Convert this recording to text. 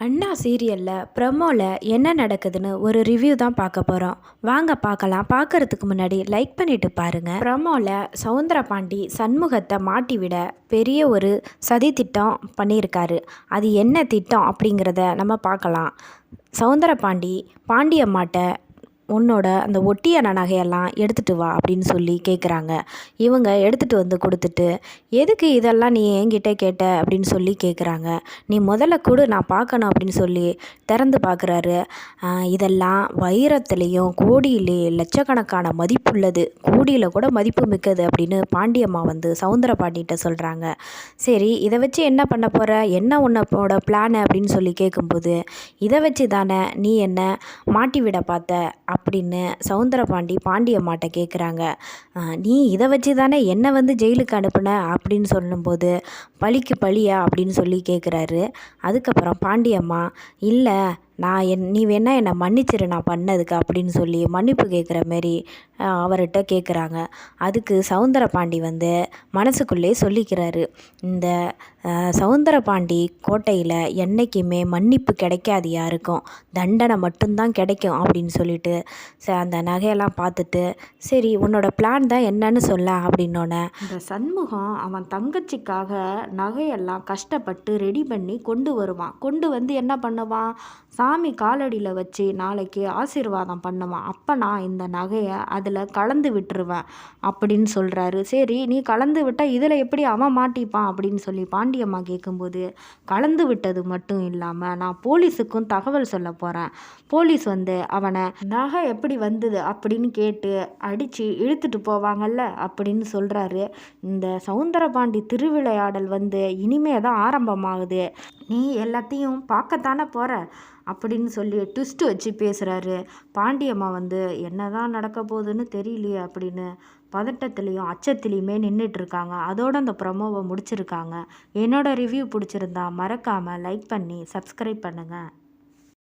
அண்ணா சீரியல்ல ப்ரமோல என்ன நடக்குதுன்னு ஒரு ரிவ்யூ தான் பார்க்க போகிறோம். வாங்க பார்க்கலாம். பார்க்கறதுக்கு முன்னாடி லைக் பண்ணிட்டு பாருங்க. ப்ரமோல சவுந்தரபாண்டி சண்முகத்தை மாட்டி விட பெரிய ஒரு சதி திட்டம் பண்ணியிருக்காரு. அது என்ன திட்டம் அப்படிங்கிறத நம்ம பார்க்கலாம். சவுந்தரபாண்டி பாண்டியம்மாட்ட உன்னோட அந்த ஒட்டியான நகையெல்லாம் எடுத்துகிட்டு வா அப்படின்னு சொல்லி கேட்குறாங்க. இவங்க எடுத்துகிட்டு வந்து கொடுத்துட்டு, எதுக்கு இதெல்லாம் நீ என்கிட்ட கேட்ட அப்படின்னு சொல்லி கேட்குறாங்க. நீ முதல்ல கொடு, நான் பார்க்கணும் அப்படின்னு சொல்லி திறந்து பார்க்குறாரு. இதெல்லாம் வைரத்துலேயும் கோடியிலே லட்சக்கணக்கான மதிப்புள்ளது, கோடியில் கூட மதிப்பு மிக்கது அப்படின்னு பாண்டியம்மா வந்து சவுந்தர பாண்டிகிட்ட சொல்கிறாங்க. சரி, இதை வச்சு என்ன பண்ண போகிற, என்ன உன்னோட பிளான் அப்படின்னு சொல்லி கேட்கும்போது, இதை வச்சு தானே நீ என்ன மாட்டி விட பார்த்த அப்படின்னு சவுந்தரபாண்டி பாண்டியம்மாட்ட கேட்குறாங்க. நீ இதை வச்சு தானே என்னை வந்து ஜெயிலுக்கு அனுப்புன அப்படின்னு சொல்லும்போது, பழிக்கு பழியா அப்படின்னு சொல்லி கேட்குறாரு. அதுக்கப்புறம் பாண்டியம்மா, இல்லை நீ வேணா என்னை மன்னிச்சிரு நான் பண்ணதுக்கு அப்படின்னு சொல்லி மன்னிப்பு கேட்குற மாரி அவர்கிட்ட கேட்குறாங்க. அதுக்கு சவுந்தரபாண்டி வந்து மனசுக்குள்ளே சொல்லிக்கிறாரு, இந்த சவுந்தரபாண்டி கோட்டையில் என்றைக்குமே மன்னிப்பு கிடைக்காது, யாருக்கும் தண்டனை மட்டும்தான் கிடைக்கும் அப்படின்னு சொல்லிட்டு அந்த நகையெல்லாம் பார்த்துட்டு, சரி உன்னோட பிளான் தான் என்னன்னு சொல்ல அப்படின்னோடனே, இந்த சண்முகம் அவன் தங்கச்சிக்காக நகையெல்லாம் கஷ்டப்பட்டு ரெடி பண்ணி கொண்டு வருவான். கொண்டு வந்து என்ன பண்ணுவான், சாமி காலடியில் வச்சு நாளைக்கு ஆசீர்வாதம் பண்ணுவான். அப்போ நான் இந்த நகையை அதில் கலந்து விட்டுருவேன் அப்படின்னு சொல்கிறாரு. சரி, நீ கலந்து விட்டால் இதில் எப்படி அவன் மாட்டிப்பான் அப்படின்னு சொல்லி பாண்டியம்மா கேட்கும்போது, கலந்து விட்டது மட்டும் இல்லாமல் நான் போலீஸுக்கும் தகவல் சொல்ல போகிறேன். போலீஸ் வந்து அவனை நகை எப்படி வந்தது அப்படின்னு கேட்டு அடித்து இழுத்துட்டு போவாங்கல்ல அப்படின்னு சொல்கிறாரு. இந்த சவுந்தரபாண்டி திருவிளையாடல் வந்து இனிமே தான் ஆரம்பமாகுது, நீ எல்லாத்தையும் பார்க்கத்தானே போகிற அப்படின்னு சொல்லி ட்விஸ்ட்டு வச்சு பேசுகிறாரு. பாண்டியம்மா வந்து என்ன தான் நடக்க போகுதுன்னு தெரியலையே அப்படின்னு பதட்டத்துலேயும் அச்சத்துலேயுமே நின்றுட்டுருக்காங்க. அதோடு அந்த ப்ரமோவை முடிச்சிருக்காங்க. என்னோடய ரிவ்யூ பிடிச்சிருந்தா மறக்காமல் லைக் பண்ணி சப்ஸ்கிரைப் பண்ணுங்கள்.